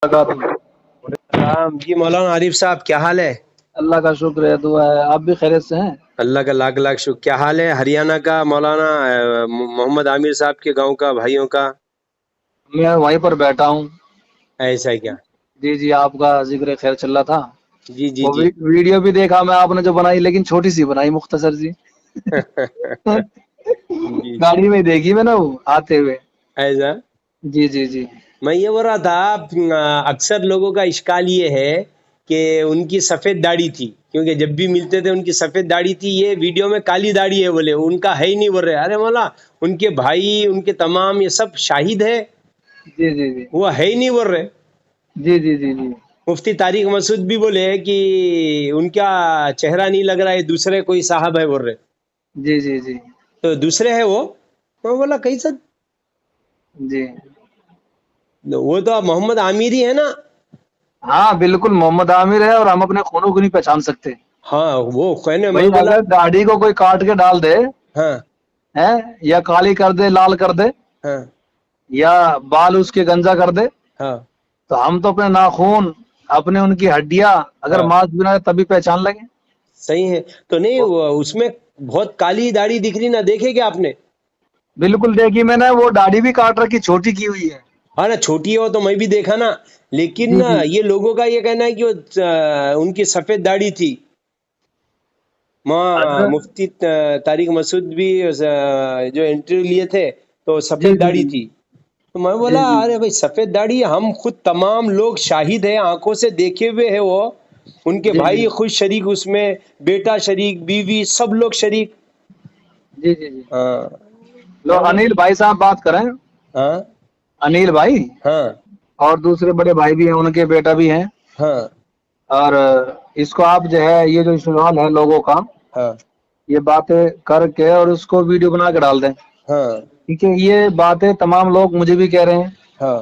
السلام جی مولانا عارف صاحب، کیا حال ہے؟ اللہ کا شکر ہے، دعا ہے، آپ بھی خیریت سے ہیں؟ اللہ کا لاکھ لاکھ شکر۔ کیا حال ہے ہریانہ کا مولانا محمد عامر صاحب کے گاؤں کا، بھائیوں کا؟ میں وہیں پر بیٹھا ہوں۔ ایسا ہے کیا؟ جی جی، آپ کا ذکر خیر چل رہا تھا۔ جی جی وہ جی ویڈیو بھی دیکھا میں، آپ نے جو بنائی، لیکن چھوٹی سی بنائی، مختصر سی۔ جی گاڑی میں دیکھی میں نا وہ آتے ہوئے۔ ایسا جی جی جی میں یہ بول رہا تھا، اکثر لوگوں کا اشکال یہ ہے کہ ان کی سفید داڑھی تھی، کیونکہ جب بھی ملتے تھے ان کی سفید داڑھی تھی، یہ ویڈیو میں کالی داڑھی ہے بولے، ان کا ہے ہی نہیں بول رہے۔ ارے مولا، ان کے بھائی، ان کے تمام یہ سب شاہد ہے، جی جی جی وہ ہے ہی نہیں بول رہے۔ جی جی جی جی مفتی طارق مسعود بھی بولے کہ ان کا چہرہ نہیں لگ رہا ہے، دوسرے کوئی صاحب ہے بول رہے۔ جی جی جی تو دوسرے ہے وہ؟ میں بولا کیسا؟ جی وہ تو محمد عامر ہی ہے نا؟ ہاں بالکل محمد عامر ہے، اور ہم اپنے خونوں کو نہیں پہچان سکتے ہاں وہ کہنے، میں بھائی۔ بولا اگر داڑھی کو کوئی کاٹ کے ڈال دے ہاں ہیں، یا کالی کر دے، لال کر دے، ہاں یا بال اس کے گنجا کر دے، ہاں تو ہم تو اپنے ناخون، اپنے ان کی ہڈیاں اگر ہاں ماس بنا تبھی پہچان لگے۔ صحیح ہے تو نہیں، اس میں بہت کالی داڑھی دکھ رہی نا، دیکھے کیا آپ نے؟ بالکل دیکھی میں نے، وہ داڑھی بھی کاٹ رکھی، چھوٹی کی ہوئی ہے۔ ہاں نا، چھوٹی ہو تو میں بھی دیکھا نا، لیکن جی جی یہ لوگوں کا یہ کہنا ہے کہ ان کی سفید داڑھی تھی۔ اگر مفتی طارق مسعود بھی جو انٹرویو لیے تھے تو جی سفید جی داڑھی تھی، تو میں جی بولا جی ارے بھائی سفید داڑھی، ہم خود تمام لوگ شاہد ہیں، آنکھوں سے دیکھے ہوئے ہیں، وہ ان کے جی جی بھائی خود شریک، اس میں بیٹا شریک، بیوی، سب لوگ شریک۔ جی جی جی ہاں لو، انیل بھائی صاحب بات کریں، ہاں انیل بھائی، ہاں اور دوسرے بڑے بھائی بھی ہیں، ان کے بیٹا بھی ہیں۔ ہاں اور اس کو آپ جو ہے، یہ جو سوال ہے لوگوں کا، ہاں یہ باتیں کر کے اور اس کو ویڈیو بنا کے ڈال دیں، ہاں کیونکہ یہ باتیں تمام لوگ مجھے بھی کہہ رہے ہیں ہاں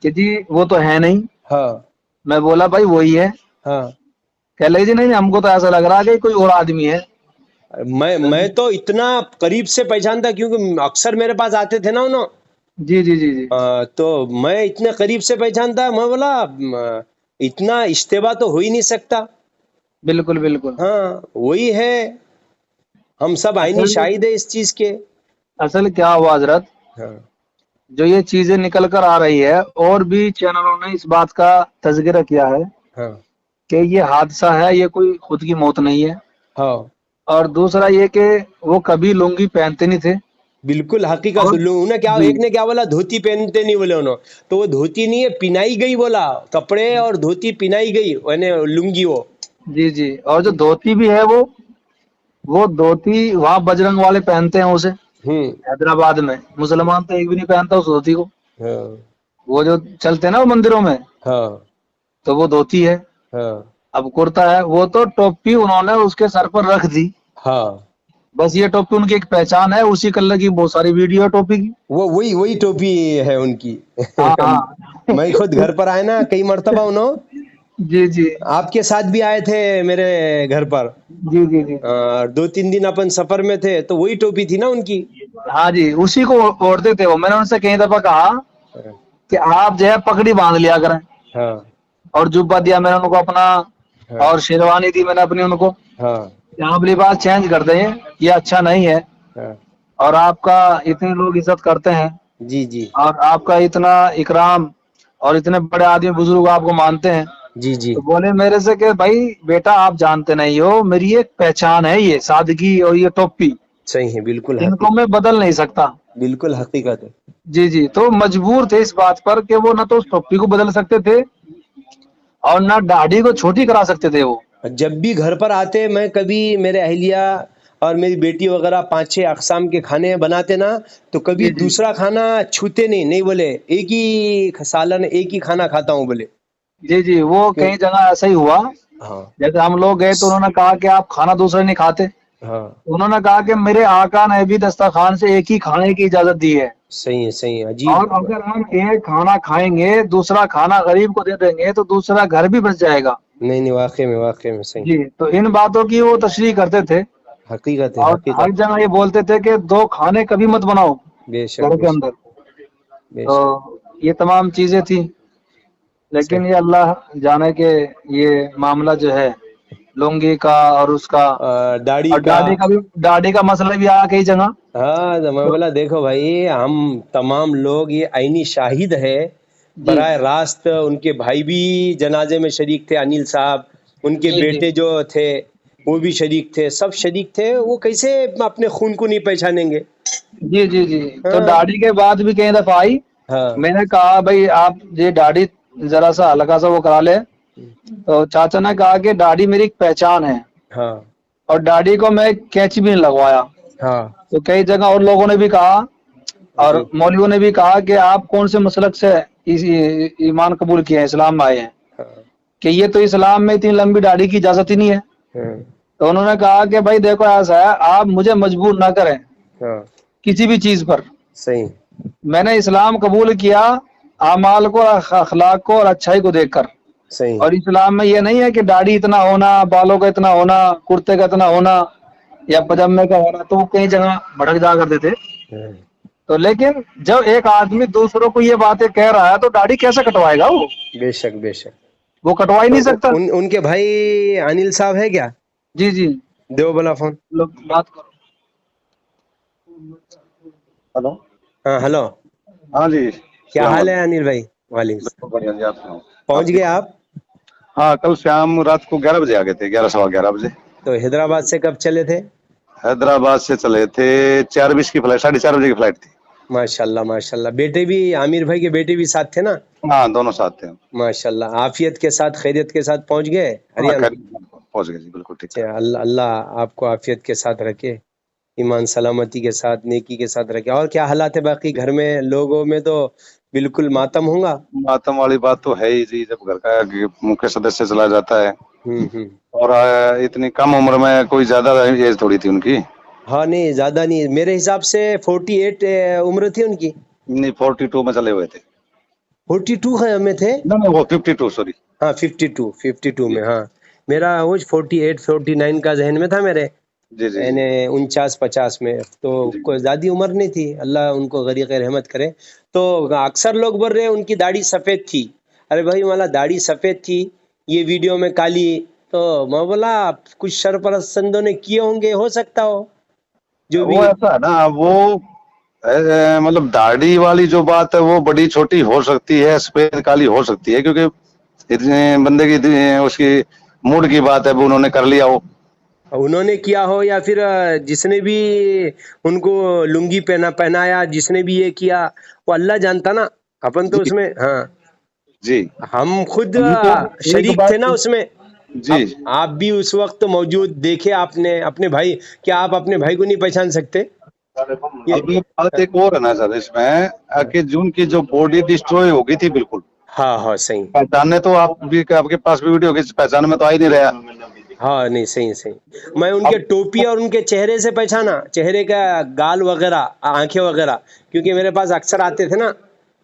کہ جی وہ تو ہے نہیں۔ ہاں میں بولا بھائی وہی ہے۔ ہاں کہہ لے جی نہیں، ہم کو تو ایسا لگ رہا ہے کہ کوئی اور آدمی ہے۔ میں تو اتنا قریب سے پہچانتا، کیونکہ اکثر میرے پاس آتے تھے نا انہوں، جی جی جی جی تو میں اتنے قریب سے پہچانتا، میں بولا اتنا اشتباہ تو ہو ہی نہیں سکتا۔ بالکل بالکل۔ ہاں وہی ہے، ہم سب عینی اصل شاہد ہے اس چیز کے۔ اصل کیا ہوا حضرت، ہاں جو یہ چیزیں نکل کر آ رہی ہے، اور بھی چینلوں نے اس بات کا تذکرہ کیا ہے ہاں کہ یہ حادثہ ہے، یہ کوئی خود کی موت نہیں ہے۔ ہاں اور دوسرا یہ کہ وہ کبھی لنگی پہنتے نہیں تھے۔ بالکل حقیقت، اور انہیں کیا، جی ایک نے کیا بولا، دھوتی پہنتے نہیں بولے انہوں، تو وہ دھوتی نہیں ہے، پنائی گئی بولا، کپڑے اور دھوتی پنائی گئی، یعنی لنگی وہ۔ جی جی، اور جو دھوتی بھی ہے، وہ دھوتی وہاں بجرنگ والے پہنتے ہیں اسے، ہوں حیدرآباد میں مسلمان تو ایک بھی نہیں پہنتا اس دھوتی کو۔ ہاں وہ جو چلتے ہیں نا وہ مندروں میں، ہاں تو وہ دھوتی ہے۔ ہاں اب کرتا ہے، وہ تو ٹوپی انہوں نے اس کے سر پر رکھ دی، ہاں بس یہ ٹوپی ان کی ایک پہچان ہے۔ اسی کلر کی بہت ساری ویڈیو ہے ٹوپی کی۔ وہی ٹوپی ہے ان کی۔ ہاں ہاں میں خود گھر پر آئے نا کئی مرتبہ، انہوں جی جی آپ کے ساتھ بھی آئے تھے میرے گھر پر، جی جی جی 2-3 دن اپن سفر میں تھے، تو وہی ٹوپی تھی نا ان کی۔ ہاں جی، اسی کو اوڑھتے تھے وہ۔ میں نے ان سے کئی دفعہ کہا کہ آپ جو ہے پگڑی باندھ لیا کریں، ہاں اور جبہ دیا میں نے ان کو اپنا، ہاں اور شیروانی دی میں نے اپنی ان کو، ہاں کہ آپ لباس چینج کر دیں، یہ اچھا نہیں ہے۔ ہاں اور آپ کا اتنے لوگ عزت کرتے ہیں، جی جی اور آپ کا اتنا اکرام، اور اتنے بڑے آدمی بزرگ آپ کو مانتے ہیں، جی جی تو بولے میرے سے کہ بھائی بیٹا آپ جانتے نہیں ہو، میری ایک پہچان ہے یہ سادگی اور یہ ٹوپی، صحیح ہے، بالکل ان کو حقیقت، میں بدل نہیں سکتا۔ بالکل حقیقت ہے۔ جی جی، تو مجبور تھے اس بات پر کہ وہ نہ تو اس ٹوپی کو بدل سکتے تھے، اور نہ داڑھی کو چھوٹی کرا سکتے تھے وہ۔ جب بھی گھر پر آتے، میں کبھی میرے اہلیہ اور میری بیٹی وغیرہ 5-6 اقسام کے کھانے بناتے نا، تو کبھی جی جی دوسرا کھانا چھوتے نہیں بولے، ایک ہی سالن، ایک ہی کھانا کھاتا ہوں بولے۔ جی جی، وہ کیوں؟ کئی جگہ ایسا ہی ہوا۔ ہاں جیسے ہم لوگ گئے تو انہوں نے کہا کہ آپ کھانا دوسرا نہیں کھاتے، ہاں انہوں نے کہا کہ میرے آقا نے بھی دسترخوان سے ایک ہی کھانے کی اجازت دی ہے، صحیح ہے، عجیب۔ اور اگر ہم ایک کھانا کھائیں گے، دوسرا کھانا غریب کو دے دیں گے، تو دوسرا گھر بھی بچ جائے گا۔ نہیں واقع میں صحیح، جی، تو ان باتوں کی وہ تشریح کرتے تھے، حقیقت ہے، اور ہر حقیقت، جگہ یہ بولتے تھے کہ 2 کھانے کبھی مت بناؤ بے شک گھر بے کے شک اندر۔ بے تو شک۔ یہ تمام چیزیں تھیں۔ لیکن یہ اللہ جانے کہ یہ معاملہ جو ہے لنگی کا اور اس کا داڑھی اور کا، داڑھی کا مسئلہ بھی آیا کئی جگہ. ہاں تو میں بولا دیکھو بھائی ہم تمام لوگ یہ عینی شاہد ہے، براہ راست ان کے بھائی بھی جنازے میں شریک تھے، انیل صاحب، ان کے بیٹے جو تھے وہ بھی شریک تھے، سب شریک تھے، وہ کیسے اپنے خون کو نہیں پہچانیں گے؟ جی جی جی. تو داڑھی کے بعد بھی کئی دفعہ آئی. ہاں میں نے کہا بھائی آپ یہ داڑھی ذرا سا ہلکا سا وہ کرا لے. تو چاچا نے کہا کہ داڑھی میری ایک پہچان ہے، ہاں اور داڑھی کو میں کینچی بھی نہیں لگوایا. ہاں تو کئی جگہ اور لوگوں نے بھی کہا اور جی مولویوں نے بھی کہا کہ آپ کون سے مسلک سے ایمان قبول کیے ہیں، اسلام میں آئے ہیں، ہاں کہ یہ تو اسلام میں اتنی لمبی داڑھی کی اجازت ہی نہیں ہے. ہاں تو انہوں نے کہا کہ بھائی دیکھو ایسا ہے، آپ مجھے مجبور نہ کریں ہاں کسی بھی چیز پر. صحیح میں نے اسلام قبول کیا اعمال کو، اخلاق کو اور اچھائی کو دیکھ کر. صحیح اور اسلام میں یہ نہیں ہے کہ داڑھی اتنا ہونا، بالوں کا اتنا ہونا، کرتے کا اتنا ہونا یا پجامے کا ہونا. تو وہ کئی جگہ بھڑک جا کرتے تھے. ہاں، تو لیکن جب ایک آدمی دوسروں کو یہ باتیں کہہ رہا ہے تو داڑھی کیسے کٹوائے گا؟ بے شک بے شک. وہ کٹوا ہی نہیں سکتا. ان کے بھائی انیل صاحب ہے کیا؟ جی جی. دیو بلا فون. لوگ بات کرو. ہلو. ہاں ہلو، ہاں جی. کیا السلام حال ہے علیکم. انیل بھائی؟ وعلیکم السلام. بالکل بڑھیا جی. آپ سناؤ. پہنچ گئے آپ؟ ہاں کل شام رات کو 11 بجے آ گئے تھے، 11 سوا 11 بجے. تو حیدرآباد سے کب چلے تھے؟ حیدرآباد سے چلے تھے 4:20 کی فلائٹ، 4:30 بجے کی فلائٹ تھی. ماشاء اللہ ماشاء اللہ. بیٹے بھی، عامر بھائی کے بیٹے بھی ساتھ تھے نا؟ ہاں دونوں ساتھ تھے. ماشاء اللہ. عافیت کے ساتھ، خیریت کے ساتھ پہنچ گئے ہاں ہریانہ؟ پہنچ گئے جی، بالکل ٹھیک ٹھاک. اچھا، اللہ اللہ آپ کو عافیت کے ساتھ رکھے، ایمان سلامتی کے ساتھ، نیکی کے ساتھ رکھے. اور کیا حالات ہے باقی گھر میں لوگوں میں؟ تو بالکل ماتم ہوں گا. ماتم والی بات تو ہے ہی جی، جب گھر کا مکھیہ سدسیہ چلا جاتا ہے. ہوں. اور اتنی کم عمر میں، کوئی زیادہ ایج تھوڑی تھی ان کی. ہاں نہیں زیادہ نہیں، میرے حساب سے 48 عمر تھی ان کی. نہیں 42 میں چلے ہوئے تھے. 42 میں تھے؟ نہیں وہ 52 سوری. ہاں 52 میں. ہاں میرا وہ 48 49 کا ذہن میں تھا میرے، جی جی یعنی جی 49 50 میں. تو جی. کوئی زیادہ عمر نہیں تھی، اللہ ان کو غریق رحمت کرے. تو اکثر لوگ بول رہے ان کی داڑھی سفید تھی. ارے بھائی والا داڑھی سفید تھی، یہ ویڈیو میں کالی. تو میں بولا کچھ شرپرستندوں نے کیے ہوں گے، ہو سکتا ہو جو بھی. وہ ایسا ہے نا، وہ مطلب داڑھی والی جو بات ہے وہ بڑی چھوٹی ہو سکتی ہے، سفید کالی ہو سکتی ہے، کیونکہ اتنے بندے کی اس کی موڈ کی بات ہے، وہ انہوں نے کر لیا. وہ انہوں نے کیا ہو یا پھر جس نے بھی ان کو لنگی پہنایا، جس نے بھی یہ کیا، وہ اللہ جانتا نا. اپن تو جی اس میں، ہاں جی ہم خود ہم تو ایک شریک تھے نا بات. اس میں. جی آپ بھی اس وقت موجود دیکھے آپ نے اپنے بھائی. کیا آپ اپنے بھائی کو نہیں پہچان سکتے؟ اب یہ بات ایک اور ہے نا سر اس میں، کہ جن کی جو باڈی ڈسٹروئے ہو گئی تھی، بالکل ہاں صحیح. پہچاننے تو آپ کے پاس بھی ویڈیو ہوگی، پہچان میں تو آ ہی نہیں رہا. ہاں نہیں صحیح. میں ان اب کے ٹوپی اور ان کے چہرے سے پہچانا، چہرے کا گال وغیرہ، آنکھیں وغیرہ، کیونکہ میرے پاس اکثر آتے تھے نا.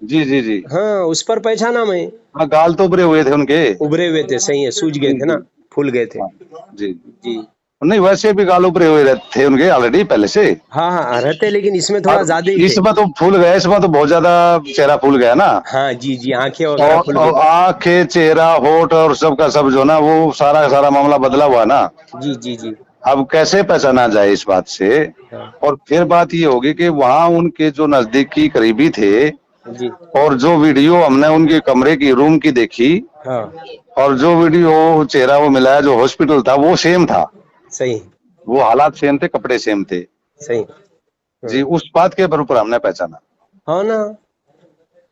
جی جی جی. ہاں اس پر پہچانا میں. ہاں گال تو ابھرے ہوئے تھے ان کے. ابھرے ہوئے تھے، صحیح ہے، سوج گئے جی تھے نا، جی. پھول گئے تھے. ہاں جی. جی نہیں ویسے بھی گال ابھرے ہوئے تھے ان کے آلریڈی پہلے سے. ہاں رہتے، لیکن اس میں اور تھوڑا زیادہ ہی اس تھے. میں تو پھول گیا، اس میں تو بہت زیادہ چہرہ پھول گیا نا. ہاں جی آنکھیں وغیرہ پھول گئی. اور آنکھیں، چہرہ، ہونٹ اور سب کا سب جو نا، وہ سارا کا سارا معاملہ بدلا ہوا نا. جی. اب کیسے پہچانا جائے اس بات سے؟ ہاں اور پھر بات یہ ہوگی کہ وہاں ان کے جو نزدیکی قریبی تھے، جی. اور جو ویڈیو ہم نے ان کے کمرے کی روم کی دیکھی، ہاں اور جو ویڈیو چہرہ وہ ملایا جو ہاسپٹل تھا، وہ سیم تھا. صحیح وہ حالات سیم تھے، کپڑے سیم تھے. صحیح. جی اس بات کے اوپر ہم نے پہچانا. ہاں نا.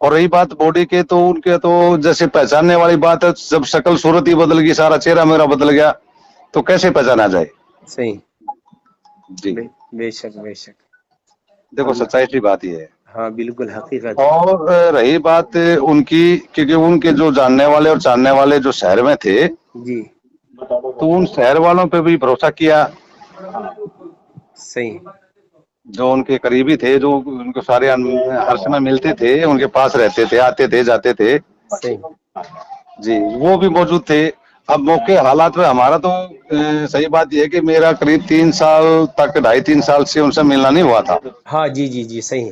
اور رہی بات باڈی کے، تو ان کے تو جیسے پہچاننے والی بات ہے، جب شکل صورت ہی بدل گئی، سارا چہرہ میرا بدل گیا، تو کیسے پہچانا جائے؟ صحیح. جی بے شک. دیکھو اللہ، سچائی سی بات یہ ہے. ہاں بالکل حقیقت ہے. اور رہی بات ان کی، کیونکہ ان کے جو جاننے والے اور چاننے والے جو شہر میں تھے، جی تو ان شہر والوں پہ بھی بھروسہ کیا. صحیح. جو ان کے قریبی تھے، جو ان کو سارے ہر سمے ملتے تھے، ان کے پاس رہتے تھے، آتے تھے جاتے تھے، صحیح. جی وہ بھی موجود تھے. اب موقع حالات میں ہمارا تو صحیح بات یہ ہے کہ میرا قریب 3 سال تک، 2.5 3 سال سے ان سے ملنا نہیں ہوا تھا. ہاں جی صحیح ہے.